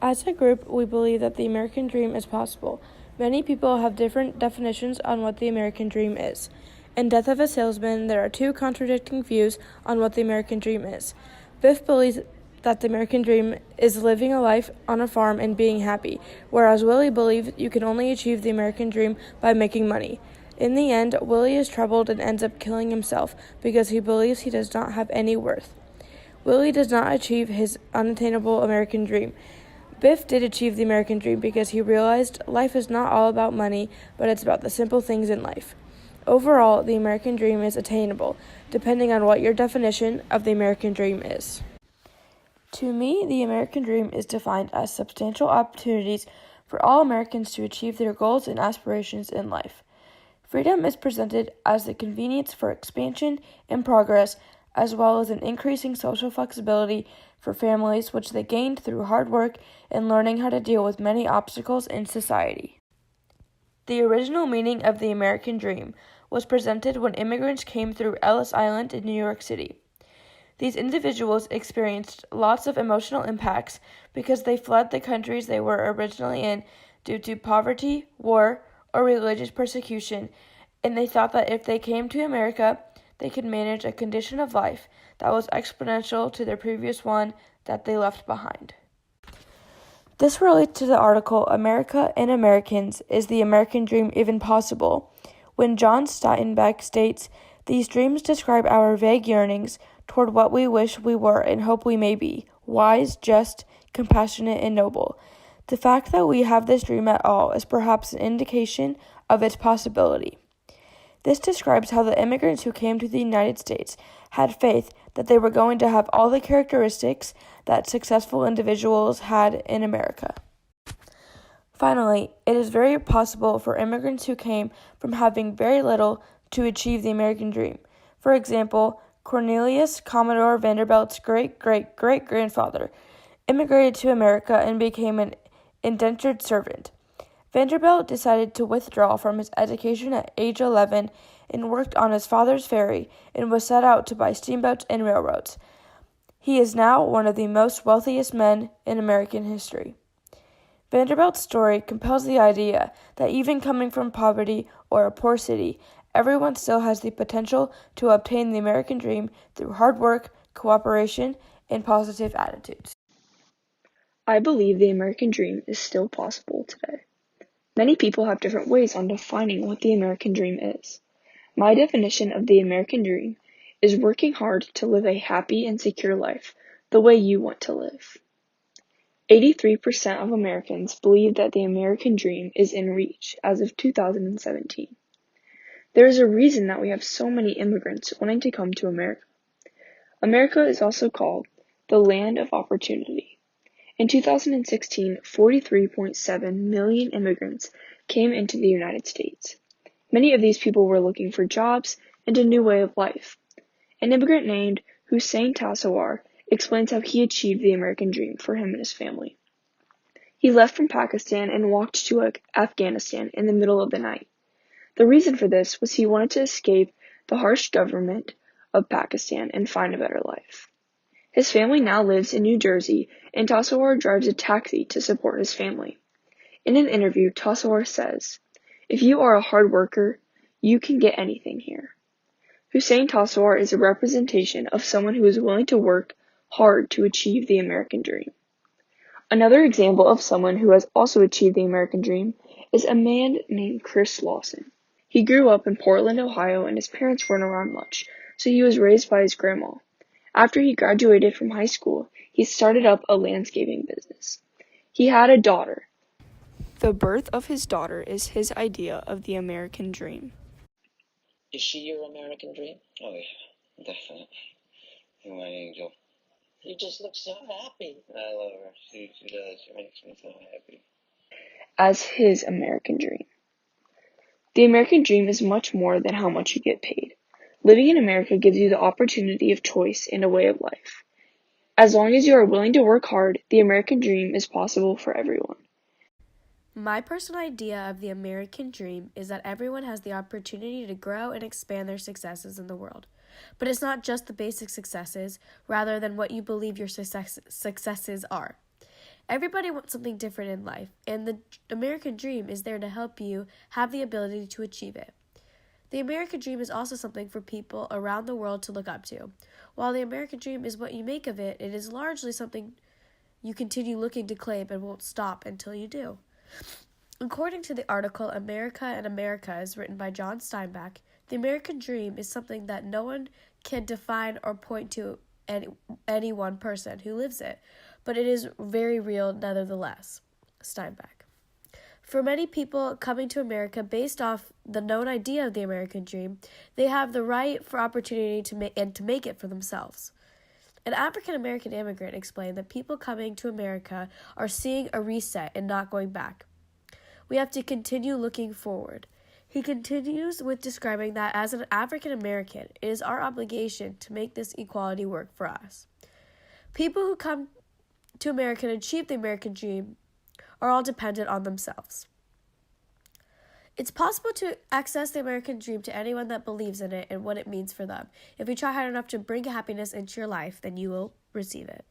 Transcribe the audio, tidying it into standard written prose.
As a group, we believe that the American dream is possible. Many people have different definitions on what the American dream is. In Death of a Salesman, there are two contradicting views on what the American dream is. Biff believes that the American dream is living a life on a farm and being happy, whereas Willie believes you can only achieve the American dream by making money. In the end, Willie is troubled and ends up killing himself because he believes he does not have any worth. Willie does not achieve his unattainable American dream. Biff did achieve the American dream because he realized life is not all about money, but it's about the simple things in life. Overall, the American dream is attainable, depending on what your definition of the American dream is. To me, the American dream is defined as substantial opportunities for all Americans to achieve their goals and aspirations in life. Freedom is presented as the convenience for expansion and progress, as well as an increasing social flexibility for families, which they gained through hard work and learning how to deal with many obstacles in society. The original meaning of the American dream was presented when immigrants came through Ellis Island in New York City. These individuals experienced lots of emotional impacts because they fled the countries they were originally in due to poverty, war, or religious persecution, and they thought that if they came to America, they could manage a condition of life that was exponential to their previous one that they left behind. This relates to the article, America and Americans, Is the American Dream Even Possible? When John Steinbeck states, these dreams describe our vague yearnings toward what we wish we were and hope we may be, wise, just, compassionate, and noble. The fact that we have this dream at all is perhaps an indication of its possibility. This describes how the immigrants who came to the United States had faith that they were going to have all the characteristics that successful individuals had in America. Finally, it is very possible for immigrants who came from having very little to achieve the American dream. For example, Cornelius Commodore Vanderbilt's great-great-great-grandfather immigrated to America and became an indentured servant. Vanderbilt decided to withdraw from his education at age 11 and worked on his father's ferry and was set out to buy steamboats and railroads. He is now one of the most wealthiest men in American history. Vanderbilt's story compels the idea that even coming from poverty or a poor city, everyone still has the potential to obtain the American dream through hard work, cooperation, and positive attitudes. I believe the American dream is still possible today. Many people have different ways on defining what the American dream is. My definition of the American dream is working hard to live a happy and secure life the way you want to live. 83% of Americans believe that the American dream is in reach as of 2017. There is a reason that we have so many immigrants wanting to come to America. America is also called the land of opportunity. In 2016, 43.7 million immigrants came into the United States. Many of these people were looking for jobs and a new way of life. An immigrant named Hussein Tassawar explains how he achieved the American dream for him and his family. He left from Pakistan and walked to Afghanistan in the middle of the night. The reason for this was he wanted to escape the harsh government of Pakistan and find a better life. His family now lives in New Jersey, and Tassawar drives a taxi to support his family. In an interview, Tassawar says, "If you are a hard worker, you can get anything here." Hussein Tassawar is a representation of someone who is willing to work hard to achieve the American dream. Another example of someone who has also achieved the American dream is a man named Chris Lawson. He grew up in Portland, Ohio, and his parents weren't around much, so he was raised by his grandma. After he graduated from high school, he started up a landscaping business. He had a daughter. The birth of his daughter is his idea of the American dream. Is she your American dream? Oh yeah, definitely. You're my angel. You just look so happy. I love her. She does. She makes me so happy. As his American dream. The American dream is much more than how much you get paid. Living in America gives you the opportunity of choice and a way of life. As long as you are willing to work hard, the American dream is possible for everyone. My personal idea of the American dream is that everyone has the opportunity to grow and expand their successes in the world. But it's not just the basic successes, rather than what you believe your successes are. Everybody wants something different in life, and the American dream is there to help you have the ability to achieve it. The American dream is also something for people around the world to look up to. While the American dream is what you make of it, it is largely something you continue looking to claim and won't stop until you do. According to the article America and Americas, written by John Steinbeck, the American dream is something that no one can define or point to any one person who lives it, but it is very real nevertheless. Steinbeck. For many people coming to America based off the known idea of the American dream, they have the right for opportunity to make it for themselves. An African American immigrant explained that people coming to America are seeing a reset and not going back. We have to continue looking forward. He continues with describing that as an African American, it is our obligation to make this equality work for us. People who come to America and achieve the American dream are all dependent on themselves. It's possible to access the American dream to anyone that believes in it and what it means for them. If you try hard enough to bring happiness into your life, then you will receive it.